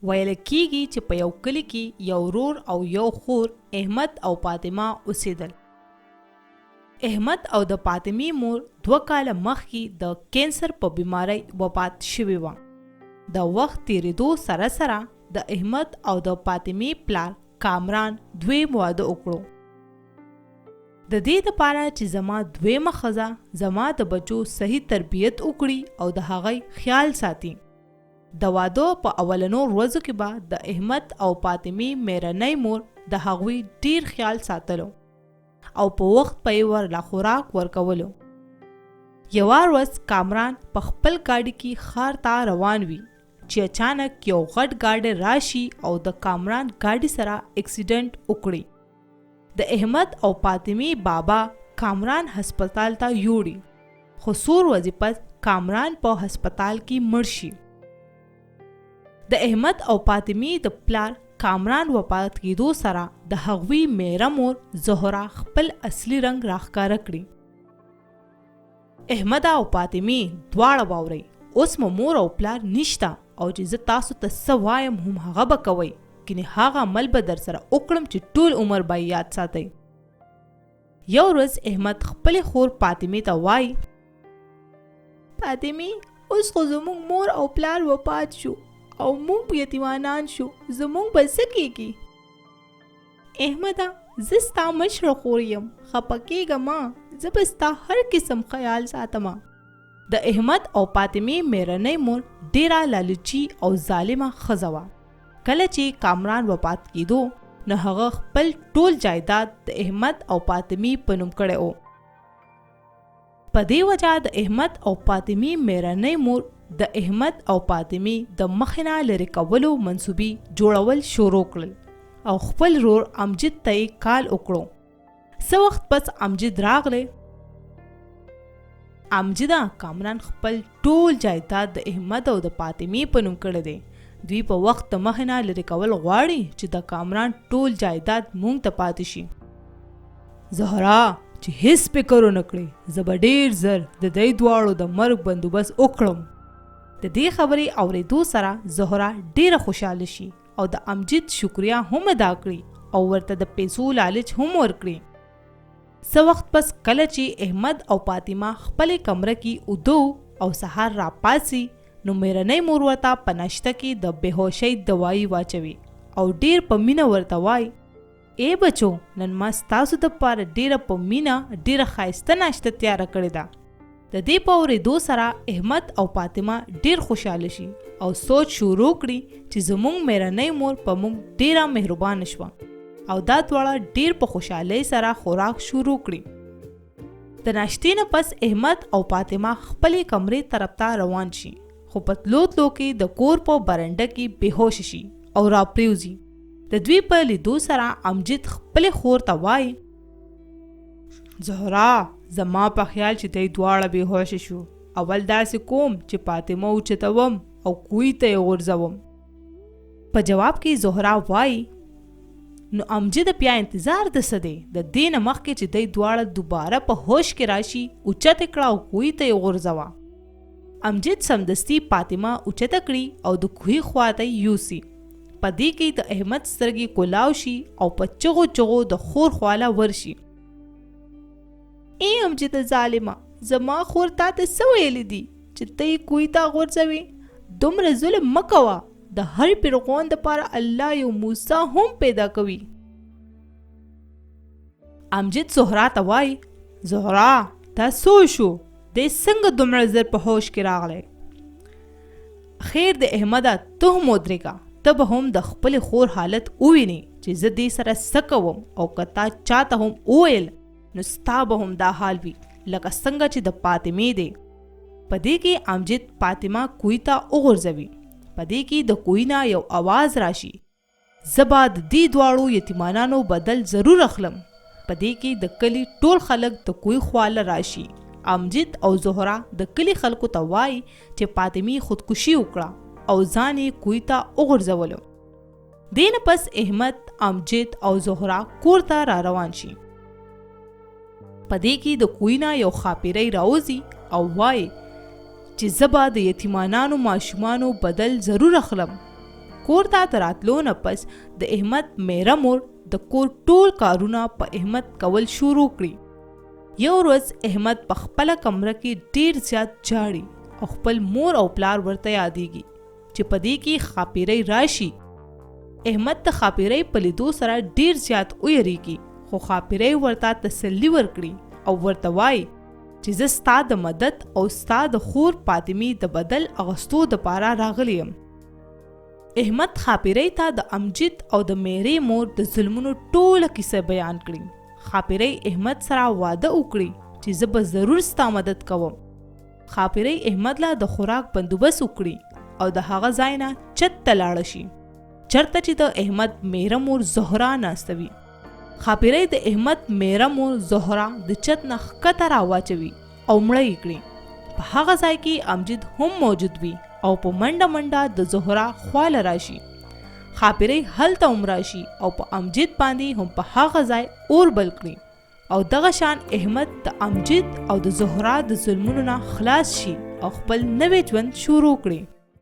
ویل کیږي چې په یو کلی کې یو ورور او یو خور احمد او فاطمه اوسېدل. احمد او د فاطمې مور 2 کاله مخکې د کینسر په بیمارۍ وفات شوې وه. د وخت تیریدو سره سره د احمد او د فاطمې پلار کامران دویم واده وکړو. د دې دپاره چې زما دویمه ښځه زما د بچو صحیح تربیت وکړي او د هغې خیال ساتي. د واده په اولنو ورځو کې به د احمد او فاطمې میرنۍ مور د هغوی ډیر خیال ساتلو او په وخت په یې ورله خوراک ورکولو. یوه ورځ کامران په خپل ګاډي کې ښار ته روان وي چې اچانک یو غټ ګاډی راشي او د کامران ګاډي سره اکسیډنټ وکړي. د احمد او فاطمې بابا کامران هسپتال ته یوړي خو څو ورځې پس کامران په هسپتال کې مړ شي. د احمد او فاطمې د پلار کامران وفات کېدو سره د هغوی میره مور زهرا خپل اصلي رنګ راښکاره کړي. احمد او فاطمې دواړه واورئ اوس مو مور او پلار نشته او چې زه تاسو ته څه وایم هم هغه به کوئ کنې هغه عمل به در سره وکړم چې ټول عمر به یاد ساتئ. یو ورځ احمد خپلې خور فاطمې ته وایي فاطمې اوس خو زموږ مور او پلار وفات شو او موږ یتیمانان شو زموږ به څه کېږي؟ احمده زه ستا مشره خور یم خفه کېږه مه زه به ستا هر قسم خیال ساتمه. د احمد او فاطمې میرنۍ مور ډیره لالچي او ظالمه ښځه وه. کله چې کامران وفات کېدو نو هغه خپل ټول جایداد د احمد او فاطمې په نوم کړی و. په دې وجه د احمد او فاطمې میرنۍ مور د احمد او فاطمې د مخې نه لرې کولو منصوبې جوړول شروع کړل او خپل رور امجد ته یې کال وکړو. څه وخت پس امجد راغلی. امجده کامران خپل ټول جایداد د احمد او د فاطمې په نوم کړی دی. دوی په وخت د مخې نه لرې کول غواړي چې د کامران ټول جایداد مونږ ته پاتې شي. زهرا چې هیڅ فکر ونه کړې زه به ډېر زر د دوی دواړو د مرګ بندوبست وکړم. د دې خبرې اورېدو سره زهرا ډیره خوشحاله شي او د امجد شکریا هم ادا کړي او ورته د پیسو لالچ هم ورکړي. څه وخت پس کله چې احمد او فاطمه خپلې کمره کې اوده او سهار راپاسي نو میرنۍ مور ورته په ناشته کې د بېهوشۍ دوایي واچوي او ډیر په مینه ورته وایي ای بچو نن ما ستاسو دپاره ډیره په مینه ډیره ښایسته ناشته تیاره کړې ده. د دې په اورېدو سره احمد او فاطمه ډیر خوشحاله شي او سوچ شروع کړي چې زموږ میرنۍ مور په موږ ډیره مهربانه شوه او دا دواړه ډیر په خوشحالۍ سره خوراک شروع کړي. د ناشتې نه پس احمد او فاطمه خپلې کمرې طرف ته روان شي خو په تلو تلو کې د کور په برنډه کې بېهوشه شي او راپریوځي. د دوی په لیدو سره امجد خپلې خور ته وایي زهرا زما په خیال چې دی دواړه بېهوشه شو اول داسې کوم چې فاطمه اوچتوم او کوی ته یې غورځوم. په جواب کې زهرا وایي نو امجد بیا انتظار د څه دی؟ د دې نه مخکې چې دی دواړه دوباره په هوش کې راشي اوچت یې کړه او کوی ته یې غورځوه. امجد سمدستي فاطمه اوچته کړي او د کوهي خواته یې یوسي. په دې کې د احمد سترګې کولاو شي او په چغو چغو د خور خواله ورشي. ای امجد ظالمه زما خور تا ته څه ویلی دي چې ته یې کوی ته غورځوې؟ دومره ظلم مه کوه د هر پیرغون دپاره الله یو موسی هم پیدا کوي. امجد زهرا ته وایي زهرا دا څه شو؟ دی څنګه دومره زر په هوش کې راغلی؟ خیر د احمده ته هم ودرېږه ته به هم د خپلې خور حالت ووینې چې زه دې سره څه کوم او که تا چاته هم وویل نو ستا به هم دا حال وي لکه څنګه چې د فاطمې دی. په دې کې امجد فاطمه کوی ته وغورځوي. په دې کې د کوی نه یو आवाज راشي زه به د دې دواړو یتیمانانو بدل ضرور اخلم. په دې کې د کلي ټول خلک د کوی خواله راشي. امجد او زهرا د کلي خلکو ته وایي چې فاطمې خودکشي وکړه او ځان یې کوی ته وغورځولو. دې نه پس احمد امجد او زهرا کور ته را روان شي. په دې کې د کوی نه یو خاپیری راوځي او وایي چې زه به د یتیمانانو ماشومانو بدل ضرور اخلم. کور ته د راتلو نه پس د احمد میره مور د کور ټول کارونه په احمد کول شروع کړي. یو ورځ احمد په خپله کمره کې ډیر زیات جاړي او خپل مور او پلار ورته یادېږي چې په دې کې خاپیرۍ راشي. احمد د خاپیرۍ په لیدو سره ډیر زیات ویریږي، خو خاپیرۍ ورته تسلي ورکړي او ورته وایي چې زه ستا د مدد او ستا د خور فاطمې د بدل اغوستو دپاره راغلی یم. احمد خاپیرۍ ته د امجد او د میرې مور د ظلمونو ټوله کیسه بیان کړي. خاپیرۍ احمد سره واده وکړي چې زه به ضرور ستا مدد کوم. خاپیرۍ احمد له د خوراک بندوبست وکړي او د هغه ځای نه چت ته لاړه شي چرته چې د احمد میره مور زهرا ناسته وي. خاپیرۍ د احمد میره مور زهرا د چت نه ښکته راواچوي او مړه یې کړي. په هغه ځای کې امجد هم موجود وي او په منډه منډه د زهرا خواله راشي. خاپیرۍ هلته هم راشي او په امجد باندې هم په هغه ځای اور بل کړي او دغه شان احمد د امجد او د زهرا د ظلمونو نه خلاص شي او خپل نوی ژوند شروع کړي.